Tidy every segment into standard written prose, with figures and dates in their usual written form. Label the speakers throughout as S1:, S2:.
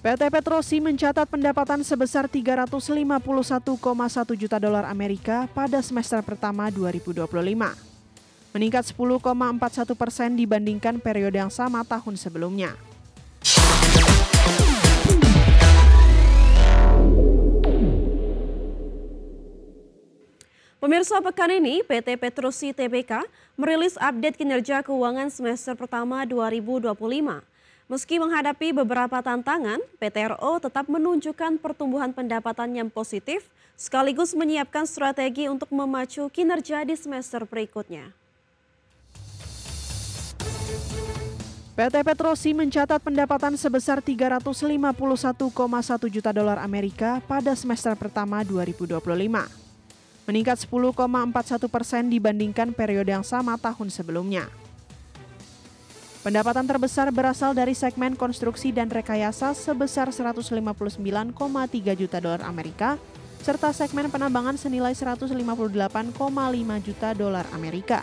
S1: PT Petrosi mencatat pendapatan sebesar 351,1 juta dolar Amerika pada semester pertama 2025. Meningkat 10,41% dibandingkan periode yang sama tahun sebelumnya.
S2: Pemirsa, pekan ini PT Petrosi Tbk merilis update kinerja keuangan semester pertama 2025. Meski menghadapi beberapa tantangan, PTRO tetap menunjukkan pertumbuhan pendapatan yang positif sekaligus menyiapkan strategi untuk memacu kinerja di semester berikutnya.
S1: PT Petrosi mencatat pendapatan sebesar 351,1 juta dolar Amerika pada semester pertama 2025. Meningkat 10,41% dibandingkan periode yang sama tahun sebelumnya. Pendapatan terbesar berasal dari segmen konstruksi dan rekayasa sebesar 159,3 juta dolar Amerika, serta segmen penambangan senilai 158,5 juta dolar Amerika.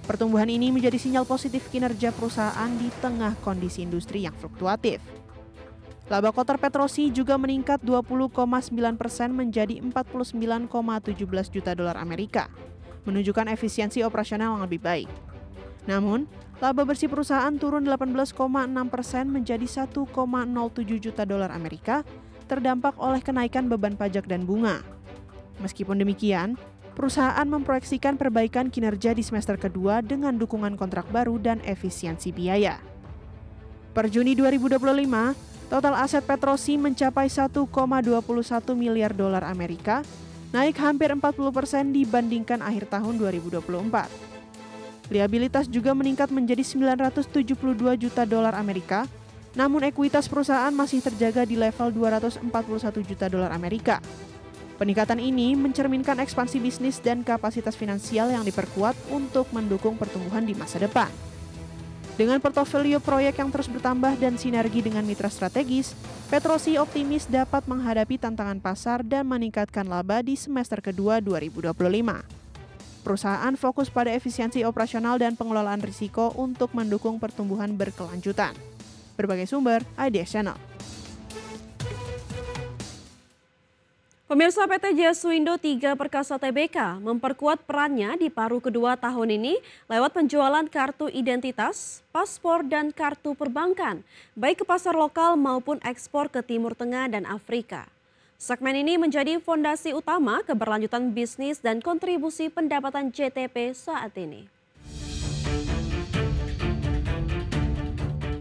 S1: Pertumbuhan ini menjadi sinyal positif kinerja perusahaan di tengah kondisi industri yang fluktuatif. Laba kotor Petrosi juga meningkat 20,9% menjadi 49,17 juta dolar Amerika, menunjukkan efisiensi operasional yang lebih baik. Namun, laba bersih perusahaan turun 18,6% menjadi 1,07 juta dolar Amerika, terdampak oleh kenaikan beban pajak dan bunga. Meskipun demikian, perusahaan memproyeksikan perbaikan kinerja di semester kedua dengan dukungan kontrak baru dan efisiensi biaya. Per Juni 2025, total aset Petrosi mencapai 1,21 miliar dolar Amerika, naik hampir 40% dibandingkan akhir tahun 2024. Liabilitas juga meningkat menjadi 972 juta dolar Amerika, namun ekuitas perusahaan masih terjaga di level 241 juta dolar Amerika. Peningkatan ini mencerminkan ekspansi bisnis dan kapasitas finansial yang diperkuat untuk mendukung pertumbuhan di masa depan. Dengan portofolio proyek yang terus bertambah dan sinergi dengan mitra strategis, Petrosi optimis dapat menghadapi tantangan pasar dan meningkatkan laba di semester kedua 2025. Perusahaan fokus pada efisiensi operasional dan pengelolaan risiko untuk mendukung pertumbuhan berkelanjutan. Berbagai sumber, IDX Channel.
S2: Pemirsa, PT Jasuindo 3 Perkasa Tbk memperkuat perannya di paruh kedua tahun ini lewat penjualan kartu identitas, paspor, dan kartu perbankan, baik ke pasar lokal maupun ekspor ke Timur Tengah dan Afrika. Segmen ini menjadi fondasi utama keberlanjutan bisnis dan kontribusi pendapatan JTP saat ini.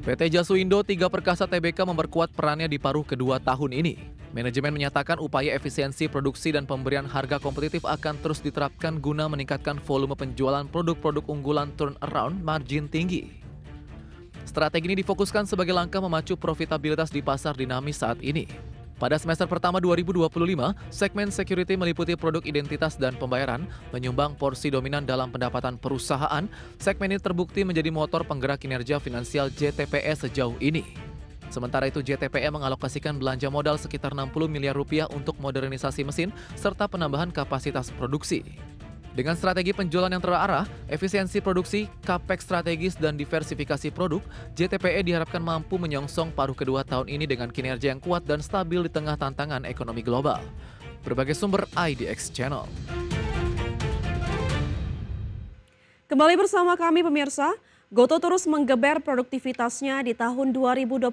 S3: PT Jasuindo 3 Perkasa Tbk memperkuat perannya di paruh kedua tahun ini. Manajemen menyatakan upaya efisiensi produksi dan pemberian harga kompetitif akan terus diterapkan guna meningkatkan volume penjualan produk-produk unggulan turnaround margin tinggi. Strategi ini difokuskan sebagai langkah memacu profitabilitas di pasar dinamis saat ini. Pada semester pertama 2025, segmen security meliputi produk identitas dan pembayaran, menyumbang porsi dominan dalam pendapatan perusahaan. Segmen ini terbukti menjadi motor penggerak kinerja finansial JTPE sejauh ini. Sementara itu, JTPE mengalokasikan belanja modal sekitar 60 miliar rupiah untuk modernisasi mesin serta penambahan kapasitas produksi. Dengan strategi penjualan yang terarah, efisiensi produksi, capex strategis, dan diversifikasi produk, JTPE diharapkan mampu menyongsong paruh kedua tahun ini dengan kinerja yang kuat dan stabil di tengah tantangan ekonomi global. Berbagai sumber IDX Channel.
S2: Kembali bersama kami pemirsa, Gotoh terus menggeber produktivitasnya di tahun 2025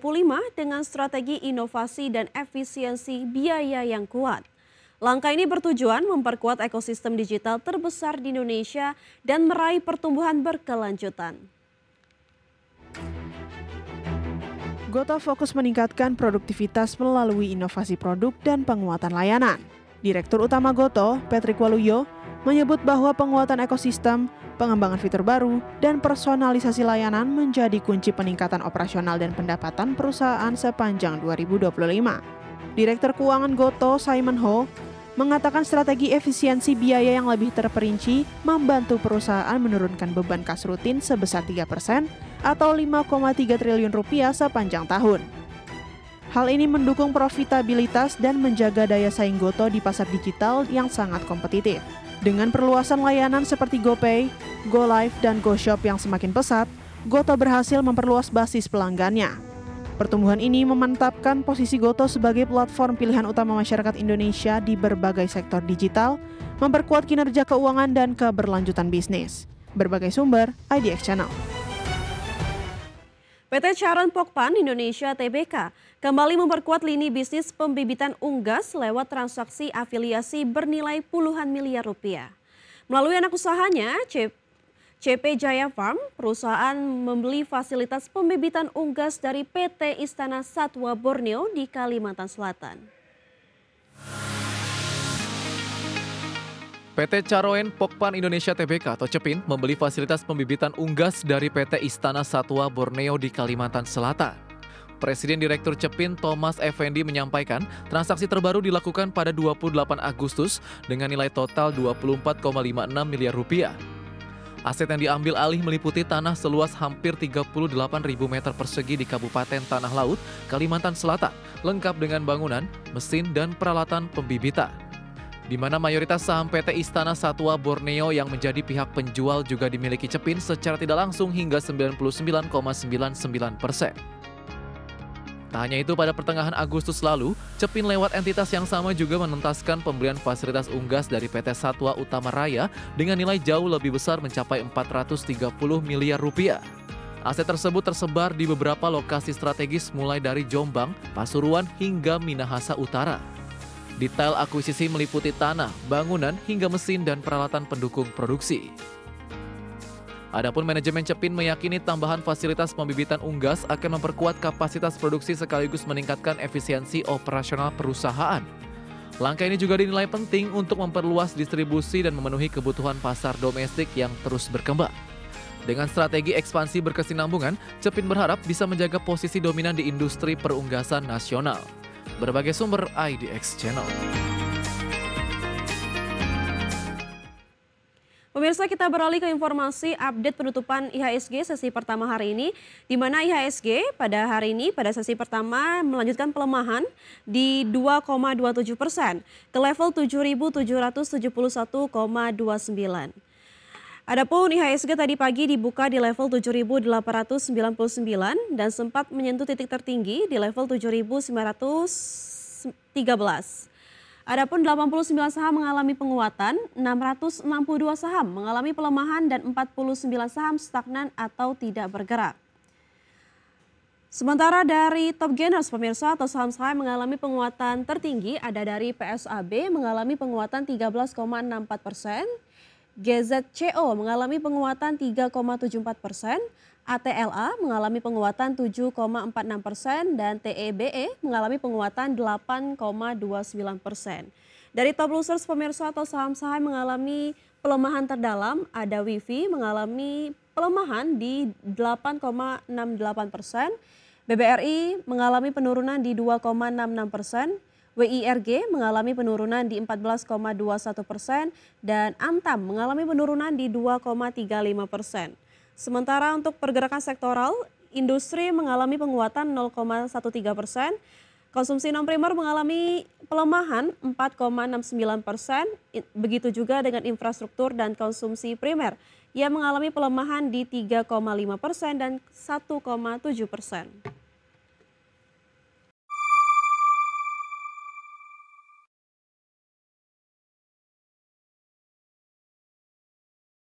S2: dengan strategi inovasi dan efisiensi biaya yang kuat. Langkah ini bertujuan memperkuat ekosistem digital terbesar di Indonesia dan meraih pertumbuhan berkelanjutan.
S1: Gotoh fokus meningkatkan produktivitas melalui inovasi produk dan penguatan layanan. Direktur Utama Gotoh, Patrick Waluyo, menyebut bahwa penguatan ekosistem, pengembangan fitur baru, dan personalisasi layanan menjadi kunci peningkatan operasional dan pendapatan perusahaan sepanjang 2025. Direktur Keuangan Gotoh, Simon Ho, mengatakan strategi efisiensi biaya yang lebih terperinci membantu perusahaan menurunkan beban kas rutin sebesar 3% atau 5,3 triliun rupiah sepanjang tahun. Hal ini mendukung profitabilitas dan menjaga daya saing Gotoh di pasar digital yang sangat kompetitif. Dengan perluasan layanan seperti GoPay, GoLive, dan GoShop yang semakin pesat, Gotoh berhasil memperluas basis pelanggannya. Pertumbuhan ini memantapkan posisi GoTo sebagai platform pilihan utama masyarakat Indonesia di berbagai sektor digital, memperkuat kinerja keuangan dan keberlanjutan bisnis. Berbagai sumber, IDX Channel.
S2: PT Charon Pokpan Indonesia Tbk kembali memperkuat lini bisnis pembibitan unggas lewat transaksi afiliasi bernilai puluhan miliar rupiah. Melalui anak usahanya, CP Jaya Farm, perusahaan membeli fasilitas pembibitan unggas dari PT Istana Satwa Borneo di Kalimantan Selatan.
S3: PT Charon Pokpan Indonesia Tbk atau CEPIN membeli fasilitas pembibitan unggas dari PT Istana Satwa Borneo di Kalimantan Selatan. Presiden Direktur CEPIN Thomas Effendi menyampaikan transaksi terbaru dilakukan pada 28 Agustus dengan nilai total 24,56 miliar rupiah. Aset yang diambil alih meliputi tanah seluas hampir 38.000 meter persegi di Kabupaten Tanah Laut, Kalimantan Selatan, lengkap dengan bangunan, mesin, dan peralatan pembibitan. Di mana mayoritas saham PT Istana Satwa Borneo yang menjadi pihak penjual juga dimiliki CEPIN secara tidak langsung hingga 99,99%. Tak hanya itu, pada pertengahan Agustus lalu, CEPIN lewat entitas yang sama juga menuntaskan pembelian fasilitas unggas dari PT Satwa Utama Raya dengan nilai jauh lebih besar mencapai 430 miliar rupiah. Aset tersebut tersebar di beberapa lokasi strategis mulai dari Jombang, Pasuruan hingga Minahasa Utara. Detail akuisisi meliputi tanah, bangunan hingga mesin dan peralatan pendukung produksi. Adapun manajemen CEPIN meyakini tambahan fasilitas pembibitan unggas akan memperkuat kapasitas produksi sekaligus meningkatkan efisiensi operasional perusahaan. Langkah ini juga dinilai penting untuk memperluas distribusi dan memenuhi kebutuhan pasar domestik yang terus berkembang. Dengan strategi ekspansi berkesinambungan, CEPIN berharap bisa menjaga posisi dominan di industri perunggasan nasional. Berbagai sumber IDX Channel.
S2: Pemirsa, kita beralih ke informasi update penutupan IHSG sesi pertama hari ini, di mana IHSG pada hari ini pada sesi pertama melanjutkan pelemahan di 2,27% ke level 7.771,29. Adapun IHSG tadi pagi dibuka di level 7.899 dan sempat menyentuh titik tertinggi di level 7.913. Adapun 89 saham mengalami penguatan, 662 saham mengalami pelemahan dan 49 saham stagnan atau tidak bergerak. Sementara dari top gainers pemirsa atau saham-saham mengalami penguatan tertinggi ada dari PSAB mengalami penguatan 13,64%, GZCO mengalami penguatan 3,74%, ATLA mengalami penguatan 7,46% dan TEBE mengalami penguatan 8,29%. Dari top losers pemirsa atau saham-saham mengalami pelemahan terdalam, ada WIFI mengalami pelemahan di 8,68%, BBRI mengalami penurunan di 2,66%, WIRG mengalami penurunan di 14,21% dan Antam mengalami penurunan di 2,35%. Sementara untuk pergerakan sektoral, industri mengalami penguatan 0,13%, konsumsi non-primer mengalami pelemahan 4,69%, begitu juga dengan infrastruktur dan konsumsi primer yang mengalami pelemahan di 3,5% dan 1,7%.